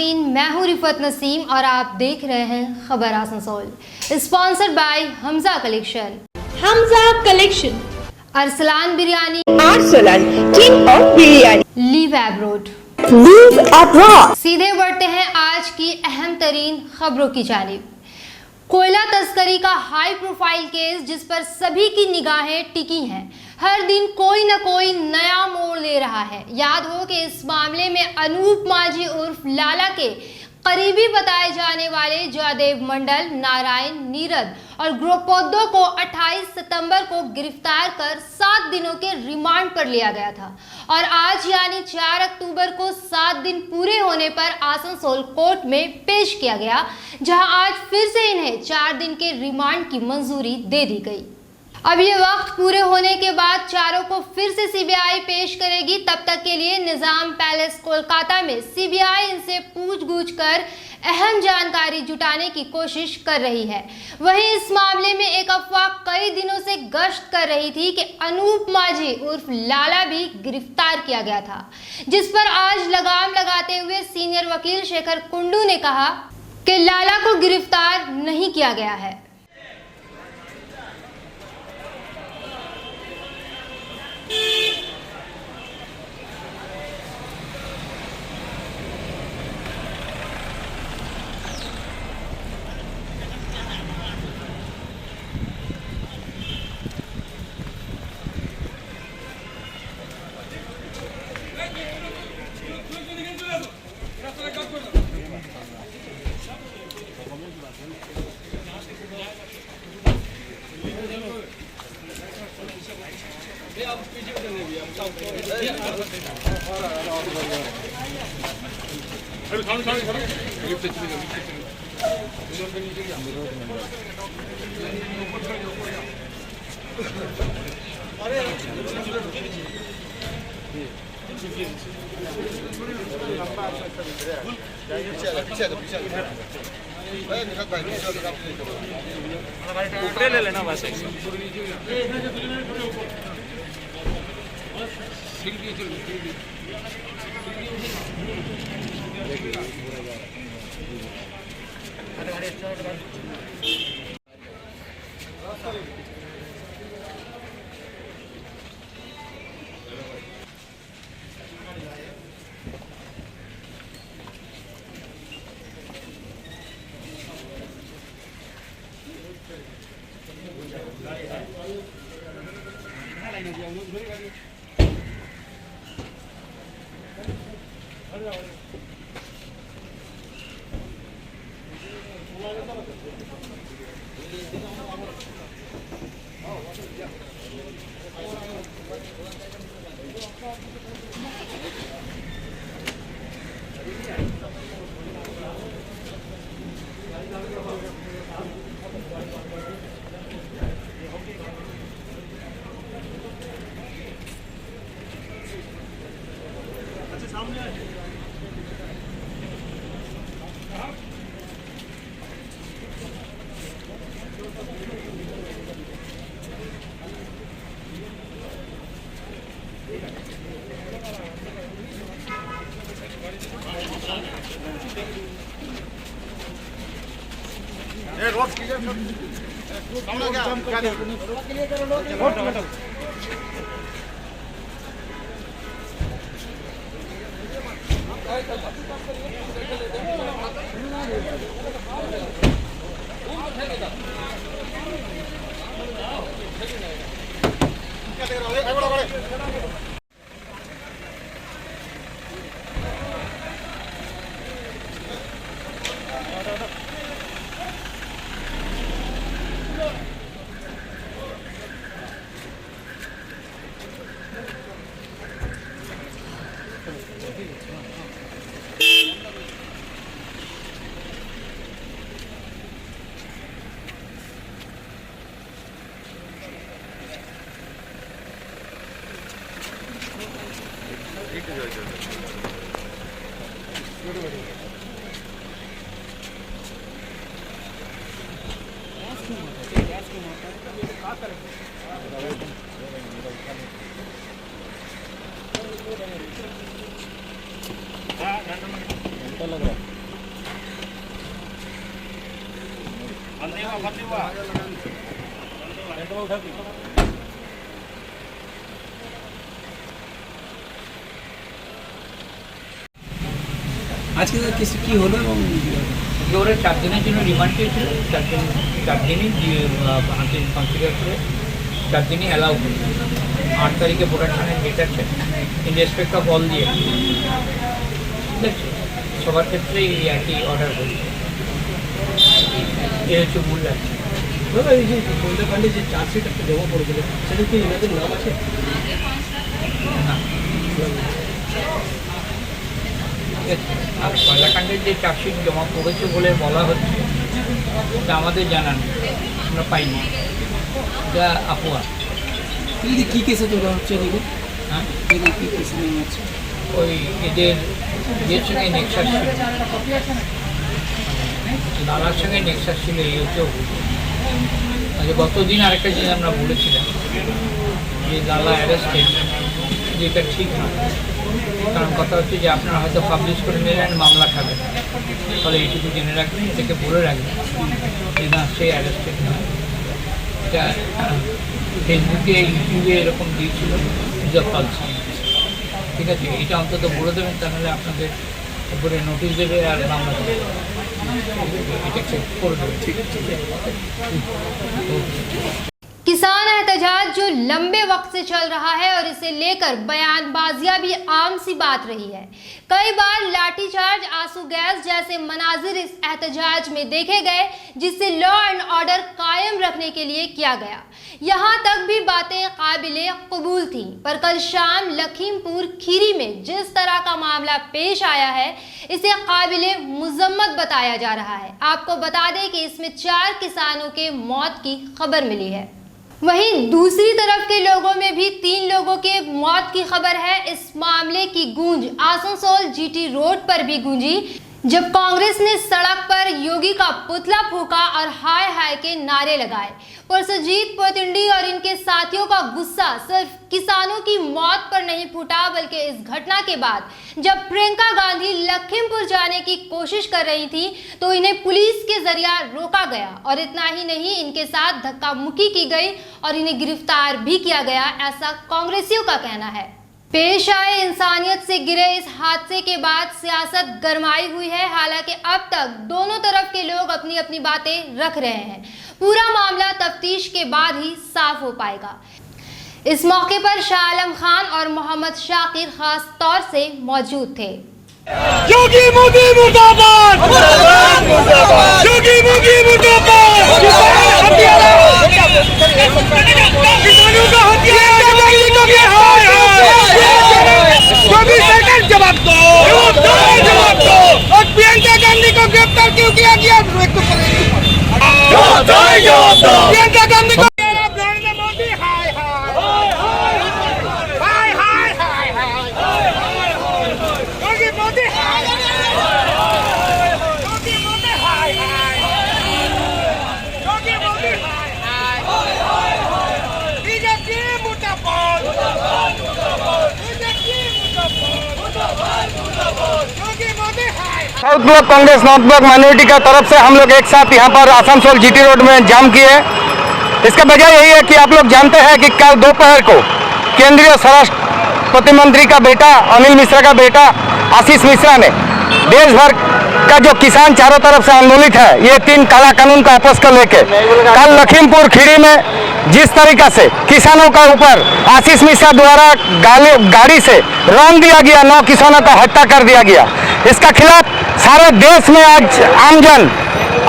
नाज़रीन, मैं हूँ रिफत नसीम और आप देख रहे हैं खबर Asansol. Sponsored by Hamza collection. Hamza collection, Arsalan biryani, Arsalan king of biryani, leave abroad. Leave abroad. सीधे बढ़ते हैं आज की अहम तरीन खबरों की जानिब। कोयला तस्करी का हाई प्रोफाइल केस जिस पर सभी की निगाहें टिकी हैं, हर दिन कोई न कोई नया मोड़ ले रहा है। याद हो कि इस मामले में अनूप माझी उर्फ लाला के करीबी बताए जाने वाले जयदेव मंडल, नारायण, नीरद और ग्रोपोद्दो को 28 सितंबर को गिरफ्तार कर 7 दिनों के रिमांड पर लिया गया था और आज यानी 4 अक्टूबर को 7 दिन पूरे होने पर आसनसोल कोर्ट में पेश किया गया, जहां आज फिर से इन्हें 4 दिन के रिमांड की मंजूरी दे दी गई। अब ये वक्त पूरे होने के बाद चारों को फिर से सीबीआई पेश करेगी। तब तक के लिए निजाम पैलेस कोलकाता में सीबीआई इनसे पूछ-गूछ कर अहम जानकारी जुटाने की कोशिश कर रही है। वहीं इस मामले में एक अफवाह कई दिनों से गश्त कर रही थी कि अनूप माझी उर्फ लाला भी गिरफ्तार किया गया था, जिस पर आज लगाम लगाते हुए सीनियर वकील शेखर कुंडू ने कहा कि लाला को गिरफ्तार नहीं किया गया है। ले लेना बस। रोड क्लियर क्या घंटा लग रहा है। আজকে কিছু কি হলো এবং ওরা 4 দিনের জন্য রিমান্ড পেয়েছিল। 4 দিনই কনসিডার করে 4 দিনই অ্যালাউ করে 8 তারিখে প্রোডাকশনের ডেট আছে ইন রেসপেক্ট অফ অল দিয়ে, ঠিক আছে? সবার ক্ষেত্রেই এই একই অর্ডার হয়েছে। এ হচ্ছে মূল আছে। দাদা এই যে সন্ধ্যাকাণ্ডে যে চার্জশিট একটা জমা পড়েছিল সেটা কি এনাদের নাম আছে? না, আর কয়লাকাণ্ডের যে চার্জশিট জমা পড়েছে বলে বলা হচ্ছে তা আমাদের জানা নেই, আমরা পাইনি, যা আফওয়া। দিদি কী কেসে তোলা হচ্ছে এদিকে? হ্যাঁ, দিদি কী কেসে নেওয়া হচ্ছে? ওই এদের ইয়ের সঙ্গে নেক্সাস ছিল, দাদার সঙ্গে নেক্সাস ছিল, এই হচ্ছে আচ্ছা। গতদিন আরেকটা জিনিস আমরা বলেছিলাম যে দাদা অ্যারেস্টেড, যেটা ঠিক না। কারণ কথা হচ্ছে যে আপনারা হয়তো পাবলিশ করে নিলেন, মামলা খাবেন, ফলে এইটুকু জেনে রাখবেন, এটাকে বলে রাখবেন যে না, সে অ্যারেস্টেড নয়। এটা ফেসবুকে ইউটিউবে এরকম দিয়েছিল পালছে, ঠিক আছে? এটা অন্তত বলে দেবেন, তাহলে আপনাদের উপরে নোটিশ দেবে আর মামলা দেবে, এটা চেক করে দেবে, ঠিক আছে? किसान एहतजाज जो लंबे वक्त से चल रहा है और इसे लेकर बयानबाजियां भी आम सी बात रही है। कई बार लाठीचार्ज, आंसू गैस जैसे मनाजिर इस एहतजाज में देखे गए, जिससे लॉ एंड ऑर्डर कायम रखने के लिए किया गया। यहाँ तक भी बातें काबिले कबूल थी, पर कल शाम लखीमपुर खीरी में जिस तरह का मामला पेश आया है, इसे काबिले मुजम्मत बताया जा रहा है। आपको बता दें कि इसमें 4 किसानों के मौत की खबर मिली है। वहीं दूसरी तरफ के लोगों में भी 3 लोगों के मौत की खबर है। इस मामले की गूंज आसनसोल जीटी रोड पर भी गूंजी, जब कांग्रेस ने सड़क पर योगी का पुतला फूंका और हाय हाय के नारे लगाए। पुरसजीत पोतिंडी और इनके साथियों का गुस्सा सिर्फ किसानों की मौत पर नहीं फूटा, बल्कि इस घटना के बाद जब प्रियंका गांधी लखीमपुर जाने की कोशिश कर रही थी तो इन्हें पुलिस के जरिए रोका गया, और इतना ही नहीं, इनके साथ धक्का मुक्की की गई और इन्हें गिरफ्तार भी किया गया, ऐसा कांग्रेसियों का कहना है। पेश आए इंसानियत से गिरे इस हादसे के बाद सियासत गरमाई हुई है। हालांकि अब तक दोनों तरफ के लोग अपनी अपनी बातें रख रहे हैं। पूरा मामला तफ्तीश के बाद ही साफ हो पाएगा। इस मौके पर शाह आलम खान और मोहम्मद शाकिर खास तौर से मौजूद थे। योगी मोदी मुर्दाबाद, योगी मोदी मुर्दाबाद। किसानों का हथियार हाय हाय, 24 सेकंड जवाब दो, जवाब दो। और प्रियंका गांधी को गिरफ्तार क्यों किया गया? प्रियंका गांधी को नरेंद्र मोदी हाय हाय, हाय हाय हाय हाय, योगी मोदी हाय, योगी मोदी हाय हाय, योगी मोदी हाय हाय, बीजेपी मुर्दाबाद, बीजेपी मुर्दाबाद, योगी मोदी हाय। South block Congress north block minority का तरफ से हम लोग एक साथ यहाँ पर आसनसोल जीटी रोड में जाम किए। इसका वजह यही है कि आप लोग जानते हैं कि कल दोपहर को केंद्रीय स्वराष्ट्र प्रतिमंत्री का बेटा अनिल मिश्रा का बेटा आशीष मिश्रा ने देश भर का जो किसान चारों तरफ से आंदोलित है, ये 3 काला कानून का आपस को लेके कल लखीमपुर खीरी में जिस तरीका से किसानों का ऊपर आशीष मिश्रा द्वारा गाड़ी से रौंद दिया गया, 9 किसानों का हत्या कर दिया गया, इसका खिलाफ सारे देश में आज आमजन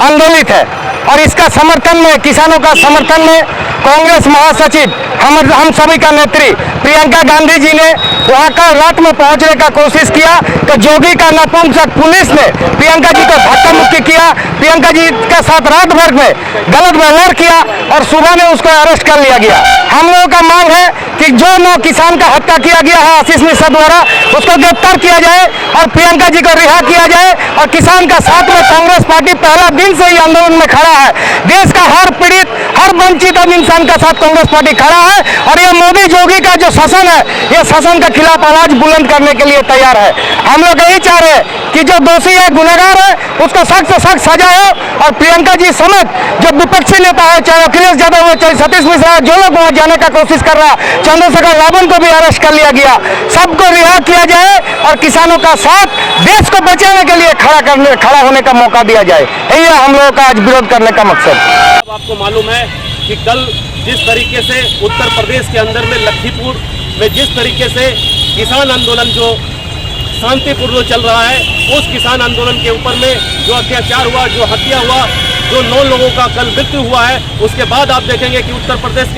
आंदोलित है। और इसका समर्थन में, किसानों का समर्थन में कांग्रेस महासचिव हम सभी का नेत्री प्रियंका गांधी जी ने वहां का रात में पहुंचने का कोशिश किया, तो जोगी का नपुंसक पुलिस ने प्रियंका जी को धक्का मुक्की किया, प्रियंका जी के साथ रात भर में गलत व्यवहार किया और सुबह में उसको अरेस्ट कर लिया गया। हम लोगों का मांग है कि जो 9 किसान का हत्या किया गया है आशीष मिश्रा द्वारा, उसको गिरफ्तार किया जाए और प्रियंका जी को रिहा किया जाए। और किसान का साथ में कांग्रेस पार्टी पहला दिन से ही आंदोलन में खड़ा है। देश का हर पीड़ित, हर वंचित इंसान का साथ कांग्रेस पार्टी खड़ा है, और ये मोदी जोगी का जो शासन है, ये शासन के खिलाफ आवाज बुलंद करने के लिए तैयार है। हम लोग यही चाह रहे हैं कि जो दोषी है, गुनहगार है, उसको सख्त से सख्त सजा हो। और प्रियंका जी समेत जो विपक्षी नेता है, चाहे अखिलेश यादव हो, चाहे सतीश मिश्रा, जो लोग वहां जाने का कोशिश कर रहा, चंद्रशेखर रावण को भी अरेस्ट कर लिया गया, सबको रिहा किया जाए और किसानों का साथ देश को बचाने के लिए खड़ा होने का मौका दिया जाए। यही है हम लोगों का आज विरोध करने का मकसद। अब आपको मालूम है कि कल जिस तरीके से उत्तर प्रदेश के अंदर में लखीमपुर में जिस तरीके से किसान आंदोलन जो शांतिपूर्ण चल रहा है, उस किसान आंदोलन के ऊपर में जो अत्याचार हुआ, जो हत्या हुआ, जो 9 लोगों का कल मृत्यु हुआ है, उसके बाद आप देखेंगे कि उत्तर प्रदेश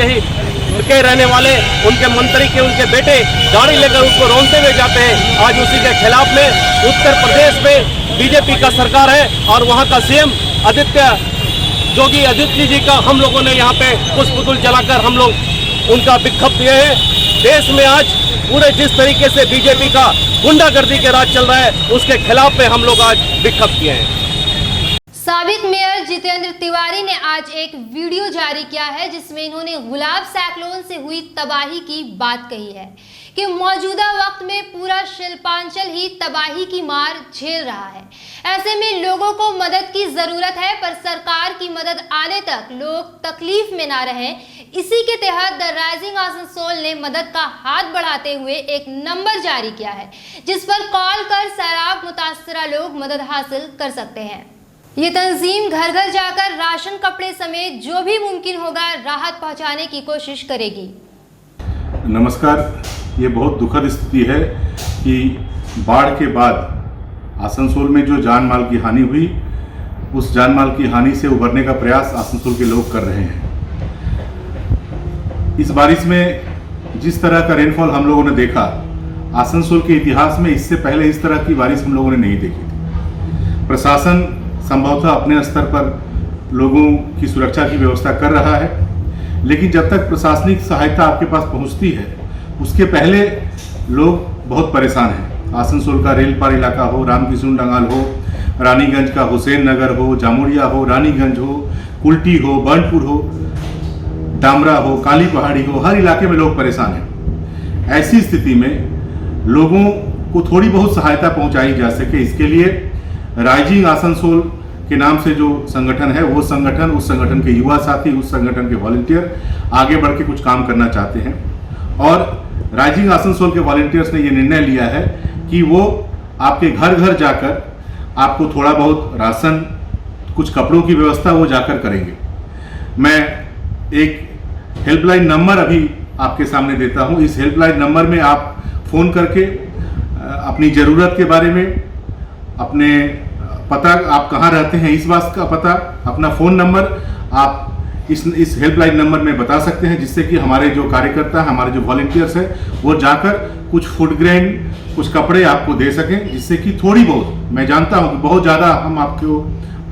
के रहने वाले उनके मंत्री के उनके बेटे गाड़ी लेकर उसको रौंदते हुए जाते हैं। आज उसी के खिलाफ में उत्तर प्रदेश में बीजेपी का सरकार है और वहाँ का सीएम योगी आदित्य जी का हम लोगों ने यहाँ पे पुष्पगुल जलाकर हम लोग उनका विक्षोभ दिए हैं। देश में आज पूरे जिस तरीके से बीजेपी का गुंडागर्दी के राज चल रहा है, उसके खिलाफ में हम लोग आज विक्षोभ किए हैं। साबिक मेयर जितेंद्र तिवारी ने आज एक वीडियो जारी किया है जिसमें इन्होंने गुलाब साइक्लोन से हुई तबाही की बात कही है कि मौजूदा वक्त में पूरा शिल्पांचल ही तबाही की मार झेल रहा है। ऐसे में लोगों को मदद की जरूरत है, पर सरकार की मदद आने तक लोग तकलीफ में ना रहें। इसी के तहत द राइजिंग आसनसोल ने मदद का हाथ बढ़ाते हुए एक नंबर जारी किया है जिस पर कॉल कर सैलाब मुतासरा लोग मदद हासिल कर सकते हैं। ये तंजीम घर घर जाकर राशन, कपड़े समेत जो भी मुमकिन होगा राहत पहुंचाने की कोशिश करेगी। नमस्कार। ये बहुत दुखद स्थिति है कि बाढ़ के बाद आसनसोल में जो जान माल की हानि हुई, उस जान माल की हानि से उबरने का प्रयास आसनसोल के लोग कर रहे हैं। इस बारिश में जिस तरह का रेनफॉल हम लोगों ने देखा, आसनसोल के इतिहास में इससे पहले इस तरह की बारिश हम लोगों ने नहीं देखी थी। प्रशासन संभवतः अपने स्तर पर लोगों की सुरक्षा की व्यवस्था कर रहा है, लेकिन जब तक प्रशासनिक सहायता आपके पास पहुंचती है, उसके पहले लोग बहुत परेशान हैं। आसनसोल का रेल पार इलाका हो, रामकिशुन डंगाल हो, रानीगंज का हुसैन नगर हो, जामुड़िया हो, रानीगंज हो, कुल्टी हो, बर्नपुर हो, डामरा हो, काली पहाड़ी हो, हर इलाके में लोग परेशान हैं। ऐसी स्थिति में लोगों को थोड़ी बहुत सहायता पहुंचाई जा सके, इसके लिए राइजिंग आसनसोल के नाम से जो संगठन है, वो संगठन, उस संगठन के युवा साथी, उस संगठन के वॉलंटियर आगे बढ़ के कुछ काम करना चाहते हैं। और राइजिंग आसनसोल के वॉलंटियर्स ने ये निर्णय लिया है कि वो आपके घर घर जाकर आपको थोड़ा बहुत राशन, कुछ कपड़ों की व्यवस्था वो जाकर करेंगे। मैं एक हेल्पलाइन नंबर अभी आपके सामने देता हूँ। इस हेल्पलाइन नंबर में आप फ़ोन करके अपनी ज़रूरत के बारे में, अपने पता, आप कहाँ रहते हैं इस बात का पता, अपना फ़ोन नंबर आप इस हेल्पलाइन नंबर में बता सकते हैं, जिससे कि हमारे जो कार्यकर्ता, हमारे जो वॉलंटियर्स हैं, वो जाकर कुछ फूड ग्रेन, कुछ कपड़े आपको दे सकें, जिससे कि थोड़ी बहुत, मैं जानता हूँ कि बहुत ज़्यादा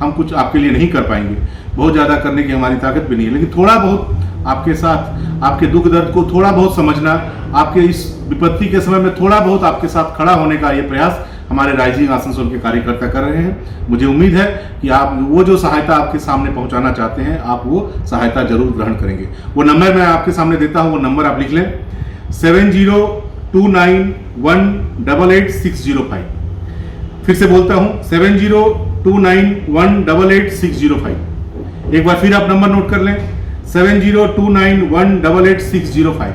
हम कुछ आपके लिए नहीं कर पाएंगे, बहुत ज़्यादा करने की हमारी ताकत भी नहीं है, लेकिन थोड़ा बहुत आपके साथ, आपके दुख दर्द को थोड़ा बहुत समझना, आपके इस विपत्ति के समय में थोड़ा बहुत आपके साथ खड़ा होने का ये प्रयास हमारे राइजिंग आसनसोल के कार्यकर्ता कर रहे हैं। मुझे उम्मीद है कि आप वो जो सहायता आपके सामने पहुंचाना चाहते हैं, आप वो सहायता जरूर ग्रहण करेंगे। वो नंबर मैं आपके सामने देता हूं, वो नंबर आप लिख लें, 7029188605। फिर से बोलता हूं, 7029188605। एक बार फिर आप नंबर नोट कर लें, 7029188605।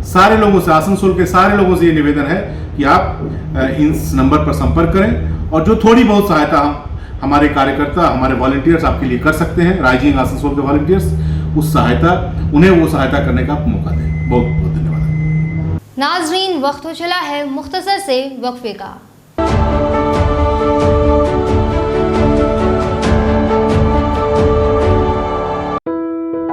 सारे लोगों से, आसनसोल के सारे लोगों से ये निवेदन है कि आप इस नंबर पर संपर्क करें और जो थोड़ी बहुत सहायता हमारे कार्यकर्ता, हमारे वॉलंटियर्स आपके लिए कर सकते हैं, राइजिंग आसनसोल के वॉलंटियर्स, उन्हें वो सहायता करने का मौका दें। बहुत बहुत धन्यवाद। नाजरीन, वक्त हो चला है मुख्तसर से वक्फे का।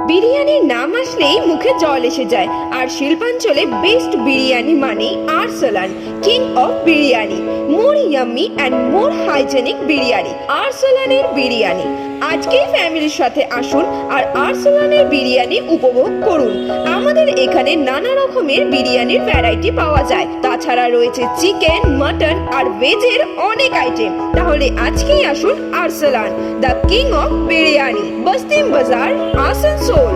বিরিয়ানির নাম আসলেই মুখে জল এসে যায়, আর শিল্পাঞ্চলে বেস্ট বিরিয়ানি মানে Arsalan, king of biryani. More yummy and more hygienic biryani, আরসালানের বিরিয়ানি। আজকেই ফ্যামিলির সাথে আসুন আর আরসালানের বিরিয়ানি উপভোগ করুন। আমাদের এখানে নানা রকমের বিরিয়ানির ভ্যারাইটি পাওয়া যায়, তাছাড়া রয়েছে চিকেন, মাটন আর ভেজের অনেক আইটেম। তাহলে আজকেই আসুন Arsalan, the king of biryani, Bastin Bazar, Asansol.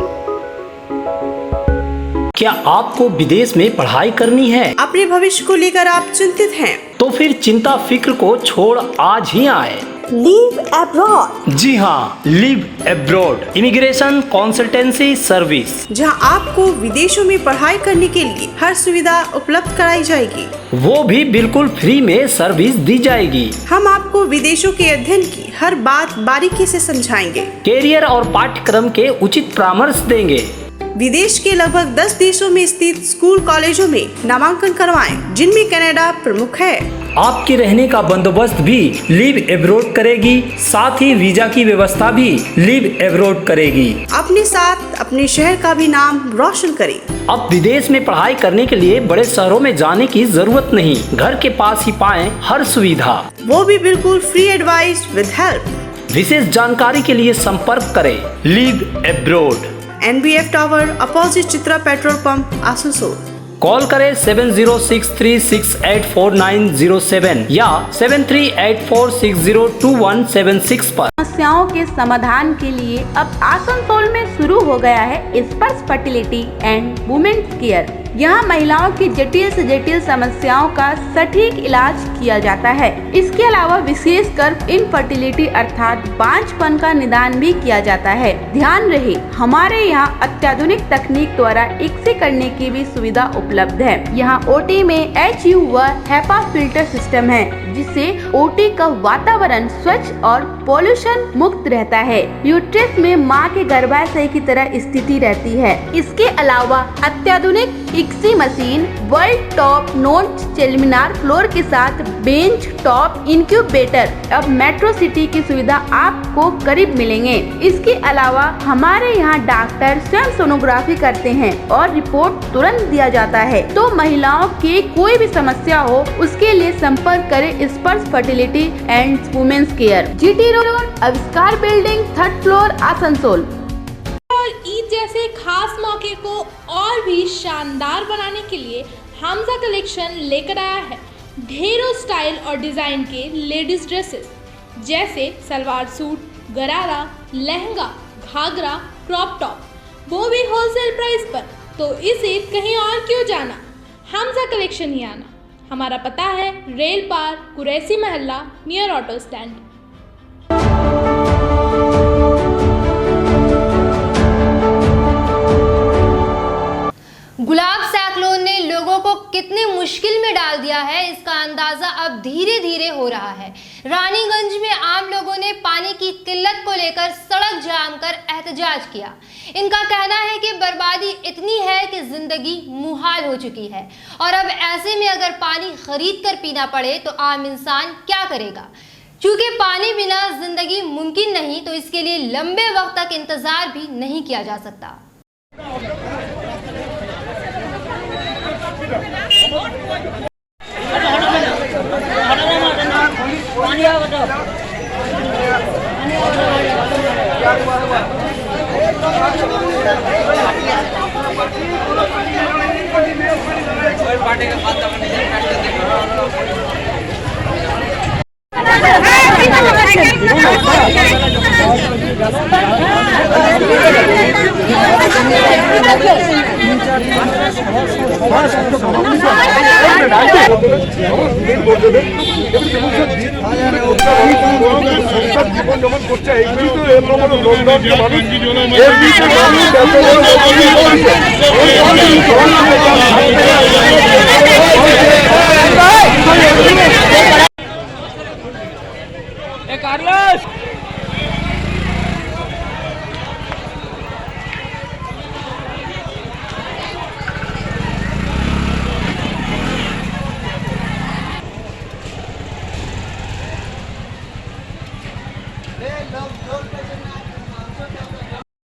क्या आपको विदेश में पढ़ाई करनी है? अपने भविष्य को लेकर आप चिंतित हैं? तो फिर चिंता फिक्र को छोड़ आज ही आए लीव अब्रॉड। जी हाँ, live abroad immigration consultancy service, जहां आपको विदेशों में पढ़ाई करने के लिए हर सुविधा उपलब्ध कराई जाएगी, वो भी बिल्कुल फ्री में सर्विस दी जाएगी। हम आपको विदेशों के अध्ययन की हर बात बारीकी से समझाएंगे, कैरियर और पाठ्यक्रम के उचित परामर्श देंगे। विदेश के लगभग 10 देशों में स्थित स्कूल कॉलेजों में नामांकन करवाएं, जिनमें कनाडा प्रमुख है। आपके रहने का बंदोबस्त भी लिव अब्रॉड करेगी, साथ ही वीजा की व्यवस्था भी लिव अब्रॉड करेगी। अपने साथ अपने शहर का भी नाम रोशन करें। अब विदेश में पढ़ाई करने के लिए बड़े शहरों में जाने की जरूरत नहीं, घर के पास ही पाएं हर सुविधा, वो भी बिल्कुल फ्री एडवाइस विद हेल्प। विशेष जानकारी के लिए संपर्क करें live abroad, NBF tower opposite Chitra petrol pump, Asansol. Call करें 7063684907 या 7384602176 पर। समस्याओं के समाधान के लिए अब आसनसोल में शुरू हो गया है स्पर्श फर्टिलिटी एंड वुमेन्स केयर। यहाँ महिलाओं की जटिल से जटिल समस्याओं का सटीक इलाज किया जाता है। इसके अलावा विशेषकर इनफर्टिलिटी अर्थात बांझपन का निदान भी किया जाता है। ध्यान रहे, हमारे यहाँ अत्याधुनिक तकनीक द्वारा एक्स-रे करने की भी सुविधा उपलब्ध है। यहाँ OT में HU व HEPA फिल्टर सिस्टम है, जिससे OT का वातावरण स्वच्छ और पोल्यूशन मुक्त रहता है। यूट्रस में माँ के गर्भाशय की तरह स्थिति रहती है। इसके अलावा अत्याधुनिक X ray machine, world top known सेल्मिनार फ्लोर के साथ बेंच टॉप इंक्यूबेटर, अब मेट्रो सिटी की सुविधा आपको करीब मिलेंगे। इसके अलावा हमारे यहाँ डॉक्टर स्वयं सोनोग्राफी करते हैं और रिपोर्ट तुरंत दिया जाता है। तो महिलाओं की कोई भी समस्या हो, उसके लिए संपर्क करें Sparsh fertility and women's care, GT road, Avishkar building, 3rd floor, Asansol. और ईद जैसे खास मौके को और भी शानदार बनाने के लिए हमजा कलेक्शन लेकर आया है ढेरों स्टाइल और डिज़ाइन के लेडीज ड्रेसेस, जैसे सलवार सूट, गरारा, लहंगा, घाघरा, क्रॉप टॉप, वो भी होलसेल प्राइस पर। तो इसे कहीं और क्यों जाना, हमजा कलेक्शन ही आना। हमारा पता है रेल पार, कुरैसी महल्ला, नियर ऑटो स्टैंड। गुलाब साइक्लोन ने लोगों को कितनी मुश्किल में डाल दिया है, इसका अंदाजा अब धीरे धीरे हो रहा है। रानीगंज में आम लोगों ने पानी की किल्लत को लेकर सड़क जाम कर एहतजाज किया। इनका कहना है कि बर्बादी इतनी है कि जिंदगी मुहाल हो चुकी है और अब ऐसे में अगर पानी खरीद कर पीना पड़े तो आम इंसान क्या करेगा। क्योंकि पानी बिना जिंदगी मुमकिन नहीं, तो इसके लिए लंबे वक्त तक इंतजार भी नहीं किया जा सकता।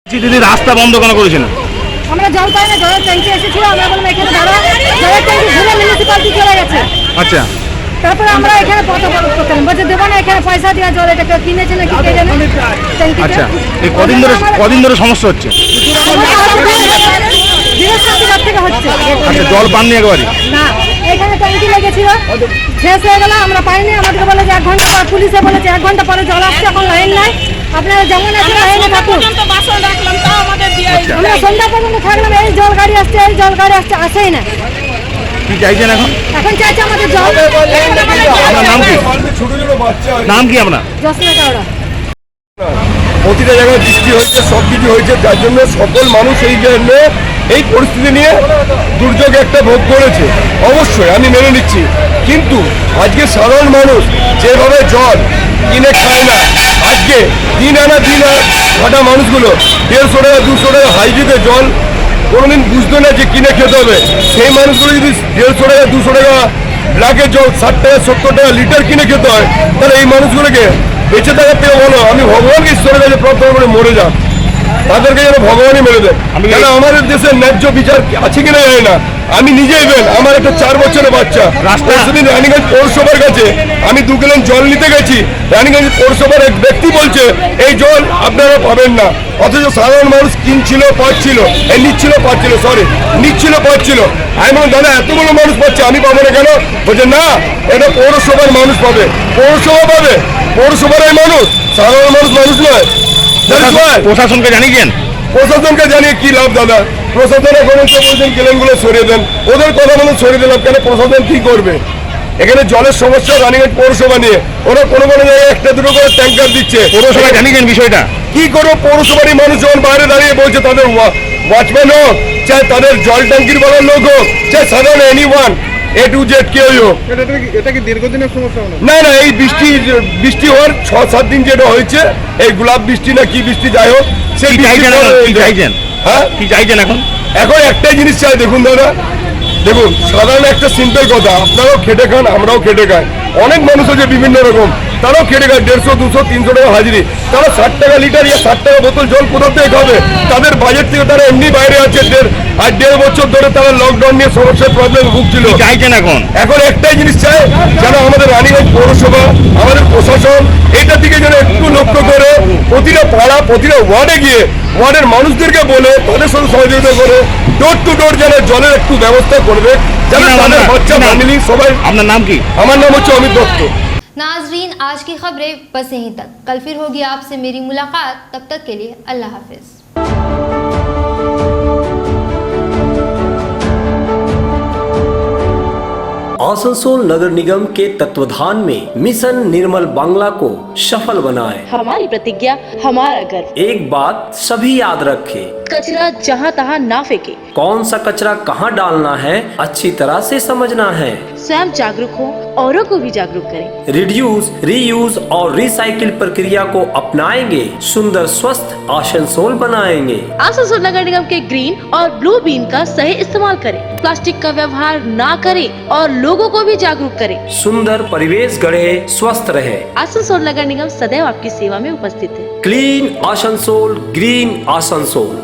দিদি রাস্তা বন্ধ কেন করেছেন? আমরা জল পাই না, জলের ট্যাঙ্কি এসেছিল, আমরা বললাম এখানে দাঁড়া, জলের ট্যাঙ্কি ঘুরে মিউনিসিপালিটি চলে গেছে। আচ্ছা, তারপরে আমরা এখানে কত করতেন, বলছে দেবো না, এখানে পয়সা দেওয়া জল, এটা কেউ কিনেছে না কি কে জানে। আচ্ছা, এই কদিন ধরে সমস্যা হচ্ছে? বৃহস্পতিবার থেকে হচ্ছে। আচ্ছা, জল পাননি একবারই? না, এখানে ট্যাঙ্কি লেগেছিল, শেষ হয়ে গেল, আমরা পাইনি। আমাদেরকে বলে যে 1 ঘন্টা পর, পুলিশে বলেছে 1 ঘন্টা পরে জল আসছে, এখন লাইন নাই। আপনারা যেমন আছে লাইনে থাকুন। বাসন রাখলাম, তাও আমাদের আমরা সন্ধ্যা পর্যন্ত থাকলাম, এই জল গাড়ি আসছে, এই জল গাড়ি আসছে, আসেই না। কি চাইছেন এখন? এখন চাইছে আমাদের জল। আপনার নাম কি? নাম কি আপনার? জসনা কাওড়া। প্রতিটা জায়গায় বৃষ্টি হয়েছে, সব কিছু হয়েছে, যার জন্য সকল মানুষ এই জন্য এই পরিস্থিতি নিয়ে দুর্যোগ একটা ভোগ করেছে। অবশ্যই আমি মেনে নিচ্ছি, কিন্তু আজকে সাধারণ মানুষ যেভাবে জল কিনে খায় না, আজকে দিন আনা খাটা মানুষগুলো 150 টাকা 200 টাকা হাইজিতে জল কোনোদিন বুঝতো না যে কিনে খেতে হবে। সেই মানুষগুলো যদি 150 টাকা 200 টাকা ব্ল্যাকের জল 60 টাকা 70 টাকা লিটার কিনে খেতে হয়, তাহলে এই মানুষগুলোকে বেঁচে থাকার থেকে বলো আমি ভগবানকে ঈশ্বরের কাছে প্রার্থনা করে মরে যান, তাদেরকে যেন ভগবানই মেরে দেয়। কেন আমাদের দেশের ন্যায্য বিচার আছে কিনা জানি না। আমি নিজেই বেন, আমার একটা 4 বছরের বাচ্চা রাস্তাদিন রানীগঞ্জ পৌরসভার কাছে আমি 2 গ্যালন জল নিতে গেছি, রানীগঞ্জ পৌরসভার এক ব্যক্তি বলছে এই জল আপনারা পাবেন না, অথচ সাধারণ মানুষ কিনছিল পাচ্ছিল, নিচ্ছিল পাচ্ছিল, নিচ্ছিল পাচ্ছিল। আমি বললাম দাদা এতগুলো মানুষ পাচ্ছে, আমি পাবো না কেন? বলছে না, এটা পৌরসভার মানুষ পাবে। পৌরসভা পাবে? পৌরসভার এই মানুষ, সাধারণ মানুষ নয়। প্রশাসনকে জানিয়েছেন? প্রশাসনকে জানিয়ে কি লাভ দাদা? প্রশাসন এখন তো বলছেন কেলেনগুলো সরিয়ে দেন, ওদের কথা মতো সরিয়ে দিলাম কেন? প্রশাসন কি করবে? এখানে জলের সমস্যা রানীগঞ্জ পৌরসভা নিয়ে, ওরা কোনো জায়গায় 1-2 করে ট্যাঙ্কার দিচ্ছে। পৌরসভা জানিয়েছেন বিষয়টা? কি করবো? পৌরসভারই মানুষ যখন বাইরে দাঁড়িয়ে বলছে, তাদের ওয়াচম্যান হোক, চাই তাদের জল ট্যাঙ্কির বলার লোক হোক, চাই সাধারণ এনিওয়ান A to Z কেউ হোক, এটা কি দীর্ঘদিনের সমস্যা? না এই বৃষ্টি হওয়ার 6-7 দিন যেটা হয়েছে, এই গোলাপ বৃষ্টি না কি বৃষ্টি যাই হোক, সেই চাইছেন? হ্যাঁ, কি চাইছেন এখন? এখন একটাই জিনিস চাই, দেখুন দাদা, দেখুন সাধারণ একটা সিম্পল কথা, আপনারাও খেটে খান, আমরাও খেটে খাই, অনেক মানুষ আছে বিভিন্ন রকম, তারাও খেটে খায় 150, 200, 300 টাকা হাজিরি, তারা 60 টাকা লিটার 60 টাকা বোতল জল কোথা থেকে খাবে? তাদের বাজেট থেকে তারা এমনি বাইরে আছে। 1.5 বছর ধরে তারা লকডাউন নিয়ে সমস্যার প্রবলেম ভুগছিল। চাইছেন এখন একটাই জিনিস চাই, যেন আমাদের রানীগঞ্জ পৌরসভা, আমাদের প্রশাসন এটার দিকে যেন একটু লক্ষ্য করে প্রতিটা পাড়া প্রতিটা ওয়ার্ডে গিয়ে ওয়ার্ডের মানুষদেরকে বলে তাদের সাথে সহযোগিতা করে ডোর টু ডোর যেন জলের একটু ব্যবস্থা করবে, যেন তাদের বাচ্চা ফ্যামিলি সবাই। আপনার নাম কি? আমার নাম হচ্ছে অমিত দত্ত। नाजरीन, आज की खबरें बस यहीं तक। कल फिर होगी आपसे मेरी मुलाकात, तब तक के लिए अल्लाह हाफिज। आसनसोल नगर निगम के तत्वाधान में मिशन निर्मल बांग्ला को सफल बनाएं। हमारी प्रतिज्ञा, हमारा गर्व। एक बात सभी याद रखें, कचरा जहाँ तहाँ ना फेंके। कौन सा कचरा कहाँ डालना है अच्छी तरह से समझना है। स्वयं जागरूक हो, औरों को भी जागरूक करें। रिड्यूस, रीयूज और रिसाइकिल प्रक्रिया को अपनाएंगे, सुंदर स्वस्थ आसनसोल बनाएंगे। आसनसोल नगर निगम के ग्रीन और ब्लू बीन का सही इस्तेमाल करें, प्लास्टिक का व्यवहार ना करें और लोगों को भी जागरूक करें। सुंदर परिवेश गढ़े, स्वस्थ रहे। आसनसोल नगर निगम सदैव आपकी सेवा में उपस्थित है। Clean Asansol, green Asansol.